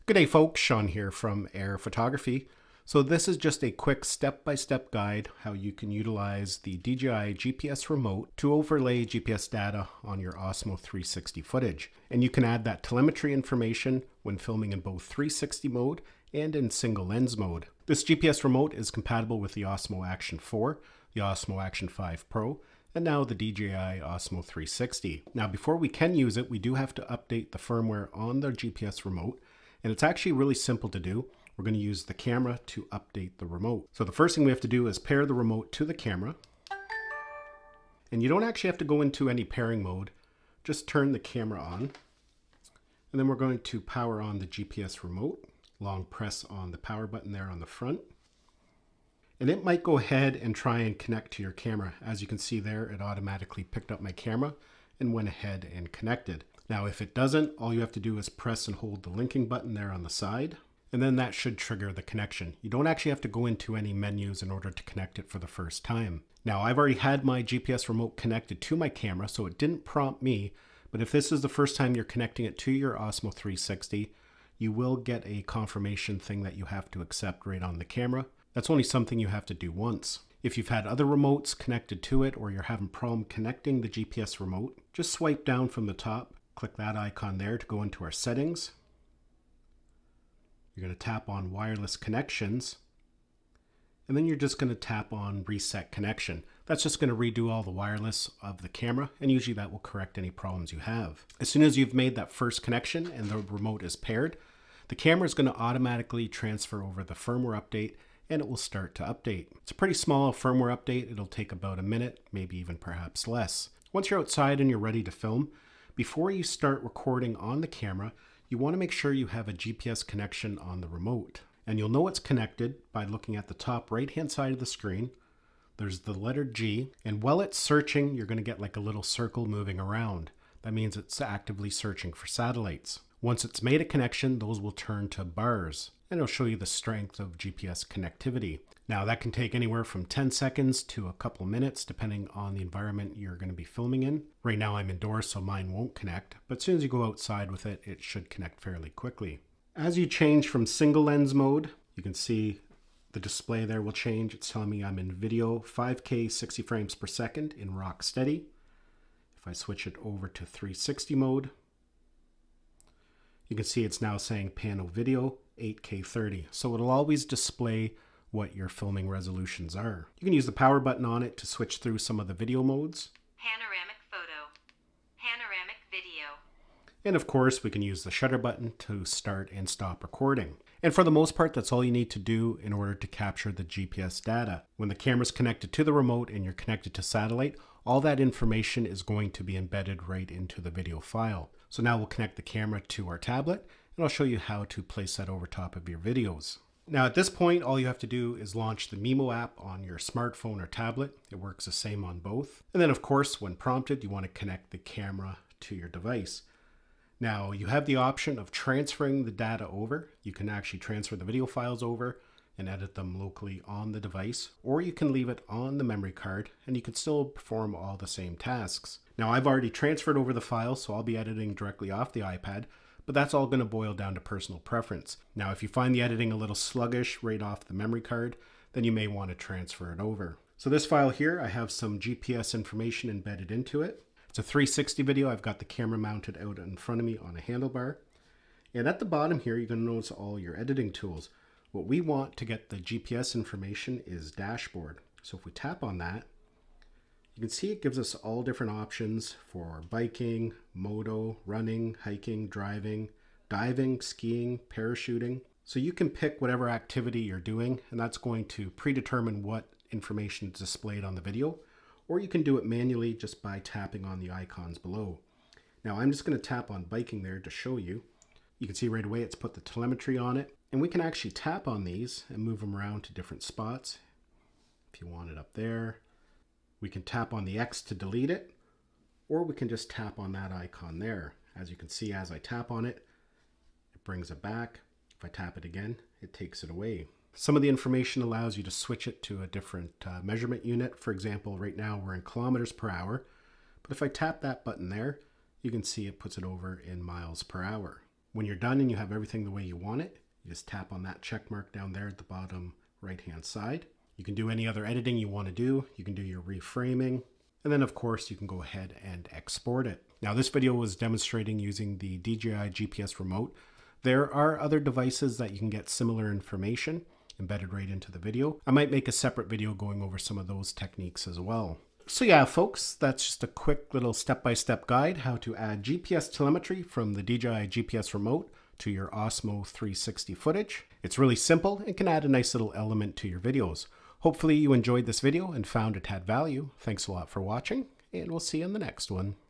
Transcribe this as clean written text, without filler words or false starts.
Good day folks, Sean here from Air Photography. So this is just a quick step-by-step guide how you can utilize the DJI GPS Remote to overlay GPS data on your Osmo 360 footage. And you can add that telemetry information when filming in both 360 mode and in single lens mode. This GPS Remote is compatible with the Osmo Action 4, the Osmo Action 5 Pro, and now the DJI Osmo 360. Now before we can use it, we do have to update the firmware on the GPS Remote. And it's actually really simple to do. We're going to use the camera to update the remote. So the first thing we have to do is pair the remote to the camera. And you don't actually have to go into any pairing mode. Just turn the camera on. And then we're going to power on the GPS remote. Long press on the power button there on the front. And it might go ahead and try and connect to your camera. As you can see there, it automatically picked up my camera and went ahead and connected. Now, if it doesn't, all you have to do is press and hold the linking button there on the side, and then that should trigger the connection. You don't actually have to go into any menus in order to connect it for the first time. Now, I've already had my GPS remote connected to my camera, so it didn't prompt me, but if this is the first time you're connecting it to your Osmo 360, you will get a confirmation thing that you have to accept right on the camera. That's only something you have to do once. If you've had other remotes connected to it, or you're having problem connecting the GPS remote, just swipe down from the top. Click that icon there to go into our settings. You're going to tap on wireless connections, and then you're just going to tap on reset connection. That's just going to redo all the wireless of the camera, and usually that will correct any problems you have. As soon as you've made that first connection and the remote is paired, the camera is going to automatically transfer over the firmware update, and it will start to update. It's a pretty small firmware update. It'll take about a minute, maybe even perhaps less. Once you're outside and you're ready to film, before you start recording on the camera, you want to make sure you have a GPS connection on the remote. And you'll know it's connected by looking at the top right-hand side of the screen. There's the letter G, and while it's searching, you're going to get like a little circle moving around. That means it's actively searching for satellites. Once it's made a connection, those will turn to bars, and it'll show you the strength of GPS connectivity. Now that can take anywhere from 10 seconds to a couple minutes depending on the environment you're going to be filming in. Right now I'm indoors, so mine won't connect, but as soon as you go outside with it, it should connect fairly quickly. As you change from single lens mode, you can see the display there will change. It's telling me I'm in video 5K 60 frames per second in rock steady. If I switch it over to 360 mode, you can see it's now saying panel video 8K 30. So it'll always display what your filming resolutions are. You can use the power button on it to switch through some of the video modes. Panoramic photo, panoramic video. And of course, we can use the shutter button to start and stop recording. And for the most part, that's all you need to do in order to capture the GPS data. When the camera's connected to the remote and you're connected to satellite, all that information is going to be embedded right into the video file. So now we'll connect the camera to our tablet, and I'll show you how to place that over top of your videos. Now at this point, all you have to do is launch the Mimo app on your smartphone or tablet. It works the same on both. And then of course, when prompted, you want to connect the camera to your device. Now you have the option of transferring the data over. You can actually transfer the video files over and edit them locally on the device, or you can leave it on the memory card and you can still perform all the same tasks. Now I've already transferred over the files, so I'll be editing directly off the iPad, but that's all going to boil down to personal preference. Now, if you find the editing a little sluggish right off the memory card, then you may want to transfer it over. So this file here, I have some GPS information embedded into it. It's a 360 video. I've got the camera mounted out in front of me on a handlebar. And at the bottom here, you're going to notice all your editing tools. What we want to get the GPS information is dashboard. So if we tap on that, you can see it gives us all different options for biking, moto, running, hiking, driving, diving, skiing, parachuting. So you can pick whatever activity you're doing, and that's going to predetermine what information is displayed on the video, or you can do it manually just by tapping on the icons below. Now I'm just going to tap on biking there to show you. You can see right away it's put the telemetry on it, and we can actually tap on these and move them around to different spots. If you want it up there, we can tap on the X to delete it, or we can just tap on that icon there. As you can see, as I tap on it, it brings it back. If I tap it again, it takes it away. Some of the information allows you to switch it to a different measurement unit. For example, right now we're in kilometers per hour, but if I tap that button there, you can see it puts it over in miles per hour. When you're done and you have everything the way you want it, you just tap on that check mark down there at the bottom right hand side. You can do any other editing you want to do. You can do your reframing. And then of course you can go ahead and export it. Now this video was demonstrating using the DJI GPS Remote. There are other devices that you can get similar information embedded right into the video. I might make a separate video going over some of those techniques as well. So yeah, folks, that's just a quick little step-by-step guide how to add GPS telemetry from the DJI GPS Remote to your Osmo 360 footage. It's really simple and can add a nice little element to your videos. Hopefully you enjoyed this video and found it had value. Thanks a lot for watching, and we'll see you in the next one.